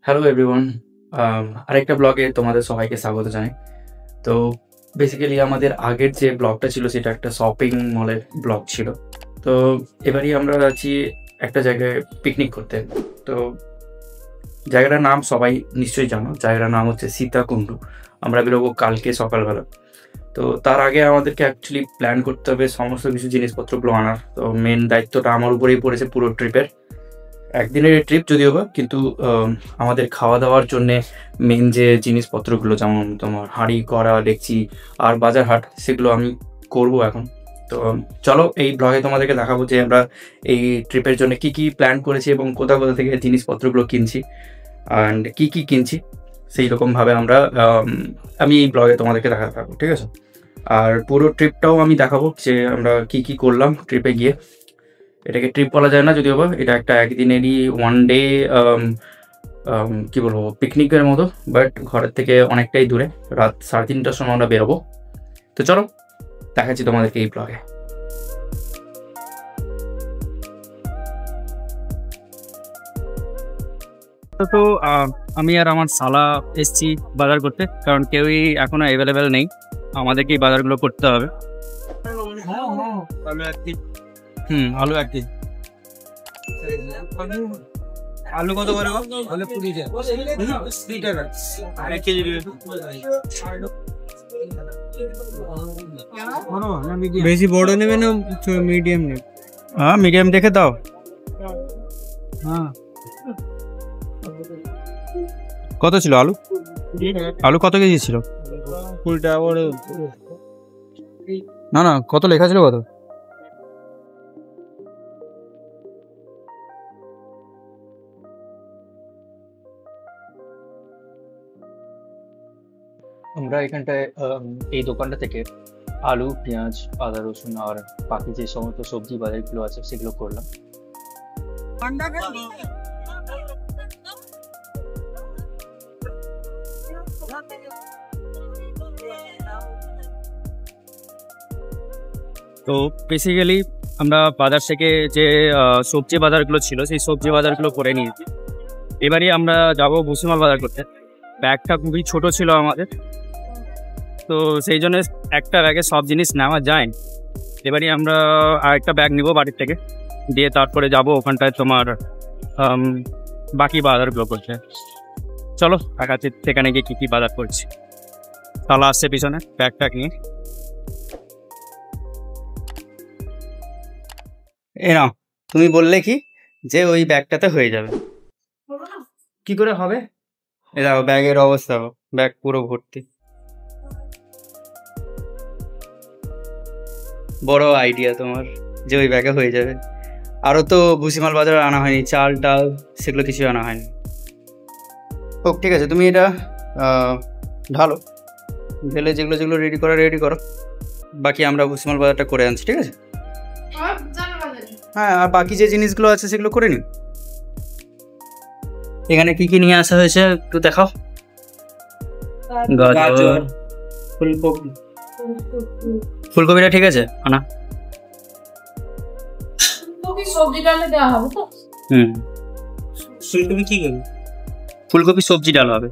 Hello everyone, আরেকটা ব্লগে তোমাদের সবাইকে স্বাগত জানাই। তো বেসিক্যালি আমাদের আগের যে ব্লগটা ছিল সেটা একটা শপিং মলের ব্লগ ছিল। তো এবারই আমরা যাচ্ছি একটা জায়গায় পিকনিক করতে। তো জায়গাটার নাম সবাই নিশ্চয়ই জানো, জায়গাটার নাম হচ্ছে সীতাকুণ্ডু। আমরা বেরোবো কালকে সকালবেলা। তো তার আগে আমাদেরকে অ্যাকচুয়ালি প্ল্যান করতে হবে সমস্ত কিছু জিনিসপত্রগুলো আনার। তো মেন দায়িত্বটা আমার উপরেই পড়েছে পুরো ট্রিপের। একদিনের ট্রিপ যদিও বা, কিন্তু আমাদের খাওয়া দাওয়ার জন্যে মেন যে জিনিসপত্রগুলো, যেমন তোমার হাঁড়ি কড়া ডেকচি আর বাজার হাট, সেগুলো আমি করব এখন। তো চলো এই ব্লগে তোমাদেরকে দেখাবো যে আমরা এই ট্রিপের জন্য কি কি প্ল্যান করেছি এবং কোথা কোথা থেকে জিনিসপত্রগুলো কিনছি অ্যান্ড কি কি কিনছি সেই রকমভাবে আমি এই ব্লগে তোমাদেরকে দেখাতে থাকবো, ঠিক আছে? আর পুরো ট্রিপটাও আমি দেখাবো যে আমরা কি কি করলাম ট্রিপে গিয়ে। এটাকে ট্রিপ বলা যায় না যদিও বা, এটা একটা একদিনেরই ওয়ান ডে কি বলবো পিকনিকের মতো, বাট ঘরের থেকে অনেকটাই দূরে। রাত 3:30টার সময় আমরা বেরোবো। তো চলো দেখাচ্ছি তোমাদেরকে এই ব্লগে। তো আমি আর আমার শালা এসছি বাজার করতে, কারণ কেউই এখনো অ্যাভেলেবেল নেই, আমাদেরকেই বাজারগুলো করতে হবে। আলু 1 কেজি। আলু কত করে? আলু 20 টাকা। 1 কেজি বেশি বড় নেবে না মিডিয়াম নেবে? হ্যাঁ, মিডিয়াম দেখে দাও। হ্যাঁ, কত ছিল আলু? আলু কত কেজি ছিল? 20 টাকা করে। না না, কত লেখা ছিল? কত? আমরা এখানটায় এই দোকানটা থেকে আলু, পেঁয়াজ, আদা, রসুন আর বাকি যে সমস্ত সবজি বাজারগুলো আছে সেগুলো করলাম। তো বেসিক্যালি আমরা বাজার থেকে যে সবজি বাজারগুলো ছিল সেই সবজি বাজারগুলো করে নিয়েছি। এবারই আমরা যাব ভুসিমাল বাজার করতে। ব্যাগটা খুবই ছোট ছিল আমাদের, তো সেই জন্য একটা ব্যাগে সব জিনিস নেওয়া যায়। এবারই আমরা আরেকটা ব্যাগ নিব বাড়ির থেকে, দিয়ে তারপরে যাব ওখানটায় তোমার বাকি বাজারগুলো করতে। চলো দেখাচ্ছি সেখানে গিয়ে কী কী বাজার করছি। তাহলে আসছে পিছনে ব্যাগটা নিয়ে। না, তুমি বললে কি যে ওই ব্যাগটাতে হয়ে যাবে? কি করে হবে? এ দেখো ব্যাগের অবস্থা, ব্যাগ পুরো ভর্তি। বড় আইডিয়া তোমার যে ওই ব্যাগে হয়ে যাবে। আরও তো ভুসিমাল বাজার আনা হয়নি, চাল ডাল সেগুলো কিছু আনা হয়নি। হোক, ঠিক আছে, তুমি এটা ঢালো, ঢেলে যেগুলো যেগুলো রেডি করো। বাকি আমরা ভুসিমাল বাজারটা করে আনছি, ঠিক আছে? হ্যাঁ, আর বাকি যে জিনিসগুলো আছে সেগুলো করে নিন। এখানে কি কি নিয়ে আসা হয়েছে একটু দেখাও। গাজর, ফুলকপি। ফুলকপিটা ঠিক আছে আনা। সবজি ডালে দেওয়া হবে তো? ফুলকপি কি করবে? ফুলকপি সবজি ডাল হবে।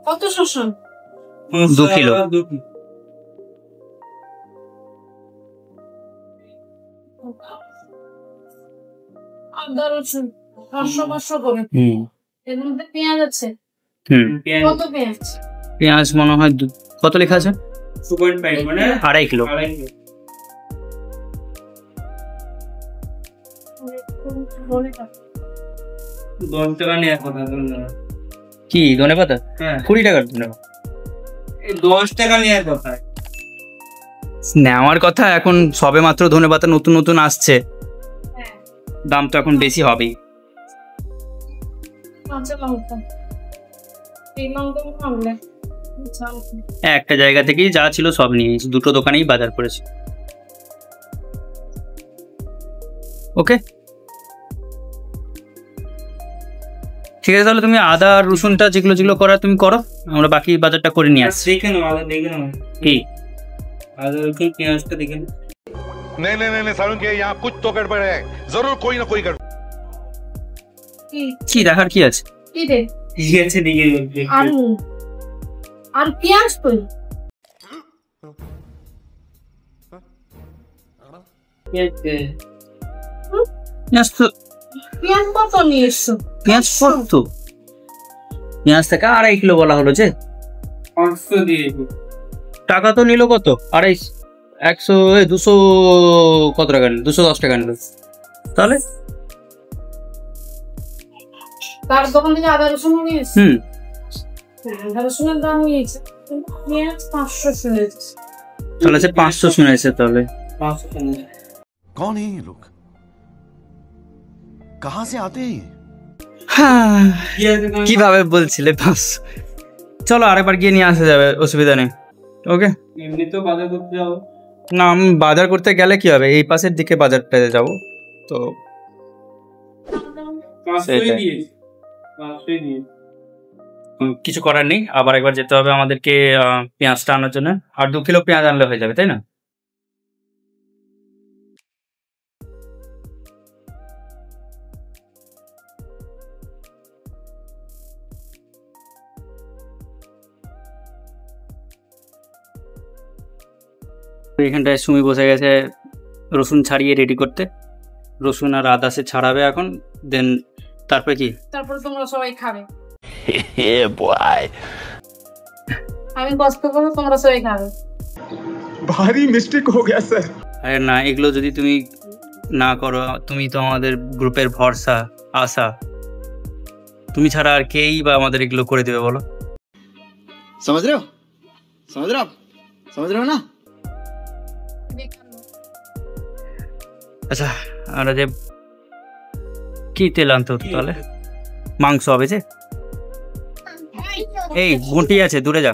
কত শসা? 2 কিলো। আদা রসুন 500 করে। এর মধ্যে পেঁয়াজ আছে? কত পেঁয়াজ? পেঁয়াজ মনে হয় কত লেখা আছে? 2.5 মানে 2.5 কিলো। 10 টাকা নিয়ে কথা। কি ধনে পাতা? 20 টাকার ধনে পাতা। 10 টাকা নিয়ে কথা নেওয়ার কথা। এখন সবে মাত্র ধনে পাতা নতুন নতুন আসছে, দাম তো এখন বেশি হবেই। একটা জায়গা থেকেই যা ছিল সব নিয়ে এসেছি, 2টো দোকানেই বাজার করেছি। ওকে, ঠিক আছে, তাহলে তুমি আদা আর রসুনটা যেগুলো যেগুলো করার তুমি করো, আমরা বাকি বাজারটা করে নিয়ে আসছি। দেখে নাও, আদা দেখে নাও। কি আদা রসুন পেঁয়াজটা দেখে নাও। नहीं नहीं नहीं सारुण के यहाँ कुछ तो गड़बड़ है, जरूर कोई ना कोई गड़बड़। কি দেখার কি আছে? কি রে ঠিক আছে দিকে আলু আর পেঁয়াজ কই? পেঁয়াজ তো পেঁয়াজ কত নিয়ে এসছো? পেঁয়াজ কত? পেঁয়াজ থেকে 2.5 কিলো বলা হলো যে। 500 দিয়ে টাকা তো নিল কত? 250, 100, 200 কত টাকা নিল? 210 টাকা নিল। তাহলে তার দোকান থেকে আদা রসুন নিয়ে এসছো? আদা রসুনের দাম নিয়েছে, পেঁয়াজ 500 শুনেছে। তাহলে সে 500 শুনেছে। তাহলে कौन है ये लोग, कहाँ से आते हैं? কিভাবে বলছিলে 500? চলো আরেকবার গিয়ে নিয়ে আসা যাবে, অসুবিধা নেই। ওকে, এমনি তো বাজার করতে যাও না আমি বাজার করতে গেলে কি হবে, এই পাশের দিকে বাজারটা যাব তো। 500 দিয়েছি 500 দিয়ে কিছু করার নেই, আবার একবার যেতে হবে আমাদেরকে পেঁয়াজটা আনার জন্য। আর 2 কিলো পেঁয়াজ আনলে হয়ে যাবে, তাই না? এখানটায় সুমি বসে গেছে রসুন ছাড়িয়ে রেডি করতে। রসুন আর আদা সে ছাড়াবে এখন, দেন তারপরে কি? তারপরে তোমরা সবাই খাবে। Hey boy, আমি কষ্ট করবো, তোমরা সবাই খাবে। भारी मिस्टेक हो गया सर। আরে না, এগুলো যদি তুমি না করো, তুমি তো আমাদের গ্রুপের ভরসা, আশা। তুমি ছাড়া আর কেই বা আমাদের এগুলো করে দেবে বলো? समझ रहे हो, समझ रहे हो आप, समझ रहे हो ना? আচ্ছা, আমরা যে কি তেল আনতে হতো তাহলে? মাংস হবে যে। এই গুঁটি আছে, দূরে যা।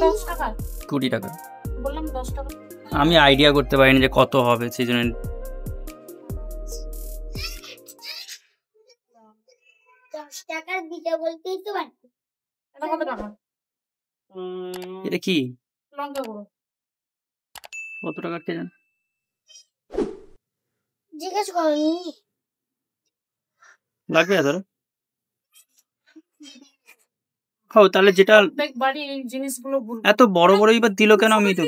10 টাকা 20 টাকা। বললাম 10 টাকা। আমি আইডিয়া করতে পারিনি যে কত হবে, সেই জন্য। 10 টাকার দিতে বলতেই তো পারছি। এটা কত টাকা? এটা কি লঙ্কা গুঁড়ো। কত টাকা কে জানে? জিজ্ঞেস করনি। লাগবে এত? খাও তাহলে। যেটা দেখ বাড়ি এই জিনিসগুলো ভুল। এত বড় বড় এবার দিল কেন? আমি তো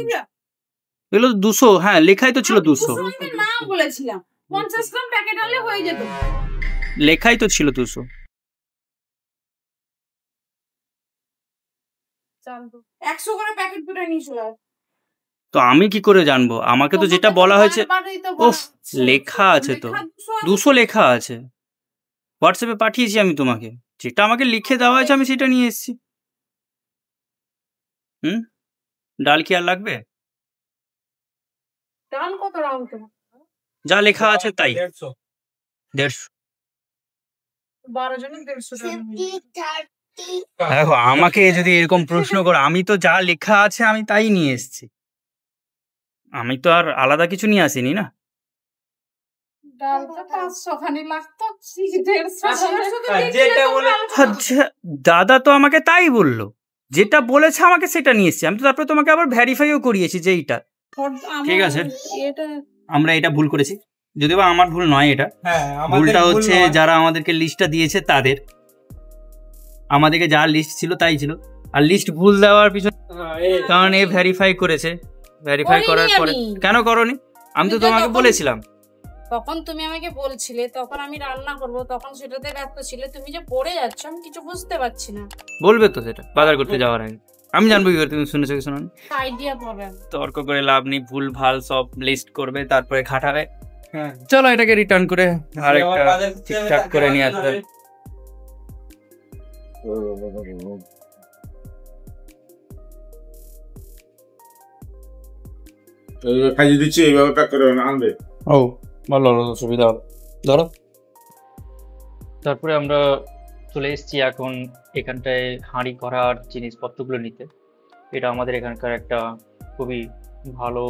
এগুলো 200, হ্যাঁ লেখাই তো ছিল 200। আমি না বলেছিলাম 50 গ্রাম প্যাকেট আনলে হয়ে যেত। লেখাই তো ছিল 200। চাল তো 100 করে প্যাকেট দুটো নিয়ে চলে আয়। তো আমি কি করে জানবো? আমাকে তো যেটা বলা হয়েছে, বারবারই তো উফ লেখা আছে তো, 200 লেখা আছে। হোয়াটসঅ্যাপে পাঠিয়েছি আমি তোমাকে, যেটা আমাকে লিখে দেওয়া হয়েছে আমি সেটা নিয়ে এসেছি। ডাল কি আর লাগবে? ডাল কত রাউন্ড তোমার? যা লেখা আছে তাই। 150। 12 জনে 150 টাকা নিয়ে। 50, 30। দেখো আমাকে যদি এরকম প্রশ্ন করো, আমি তো যা লেখা আছে আমি তাই নিয়ে এসেছি। আমি তো আর আলাদা কিছু নিয়ে আসিনি না। ডাল তো 500 খানি লাগতো, 150 যেটা বলে আচ্ছা, দাদা তো আমাকে তাই বললো, যেটা বলেছে আমাকে সেটা নিয়ে এসেছি। আমি তো তারপরে তোমাকে আবার ভেরিফাইও করিয়েছি যে এইটা ঠিক আছে। এটা আমরা এটা ভুল করেছি, যদিও বা আমার ভুল নয় এটা। হ্যাঁ ভুলটা হচ্ছে যারা আমাদেরকে লিস্টটা দিয়েছে তাদের। আমাদেরকে যা লিস্ট ছিল তাই ছিল, আর লিস্ট ভুল দেওয়ার পিছনে কারণ এ ভেরিফাই করেছে। ভেরিফাই করার পরে কেন করনি? আমি তো তোমাকে বলেছিলাম। তখন তুমি আমাকে বলছিলে, তখন আমি রান্না করব, তখন সেটাতে ব্যস্ত ছিলে। তুমি যে পড়ে যাচ্ছ আমি কিছু বুঝতে পারছি না। বলবে তো সেটা বাজার করতে যাওয়ার আগে। আমি জানবো কি করে তুমি শুনেছো কি শোনোনি? আইডিয়া পাবে। তর্ক করে লাভ নেই, ভুল ভাল সব লিস্ট করবে তারপরে খাটাবে। হ্যাঁ চলো এটাকে রিটার্ন করে আরেকটা ঠিকঠাক করে নিয়ে আসবে। খাইয়ে দিচ্ছি, এইভাবে প্যাক করে আনবে। ও ভালো হলো, সুবিধা হলো। ধরো। তারপরে আমরা চলে এসেছি এখন এখানটায় হাঁড়ি করার জিনিসপত্রগুলো নিতে। এটা আমাদের এখানকার একটা খুবই ভালো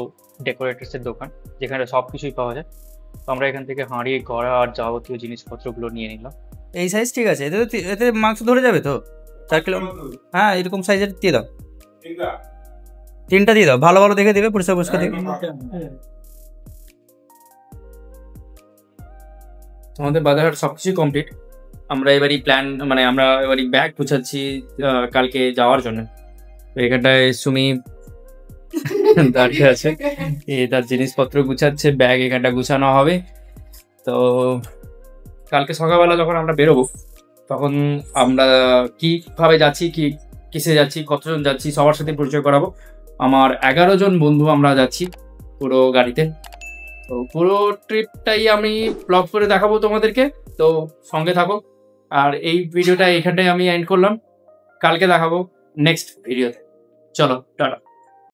ডেকোরেটার্সের দোকান, যেখানে সব কিছুই পাওয়া যায়। তো আমরা এখান থেকে হাঁড়ি করা আর যাবতীয় জিনিসপত্রগুলো নিয়ে নিলাম। এই সাইজ ঠিক আছে? এতে মাংস ধরে যাবে তো? 4 কিলো? হ্যাঁ এরকম সাইজের দিয়ে দাও। তিনটা দিয়ে দাও, ভালো ভালো দেখে দিবে, পরিষ্কার পরিষ্কার দেখে। আমাদের বাজার সবকিছু কমপ্লিট। আমরা এবারই প্ল্যান মানে আমরা এবারই ব্যাগ গুছাচ্ছি কালকে যাওয়ার জন্য। তো এখানটায় সুমি দাঁড়িয়ে আছে, তার জিনিসপত্র গুছাচ্ছে, ব্যাগ এখানটা গুছানো হবে। তো কালকে সকালবেলা যখন আমরা বেরোবো তখন আমরা কিভাবে যাচ্ছি, কিসে যাচ্ছি, কতজন যাচ্ছি সবার সাথে পরিচয় করাবো। আমার 11 জন বন্ধু আমরা যাচ্ছি পুরো গাড়িতে। তো পুরো ট্রিপটাই আমি ব্লগ করে দেখাবো তোমাদেরকে, তো সঙ্গে থাকো। আর এই ভিডিওটা এখানটায় আমি এন্ড করলাম, কালকে দেখাবো নেক্সট ভিডিওতে। চলো টাটা।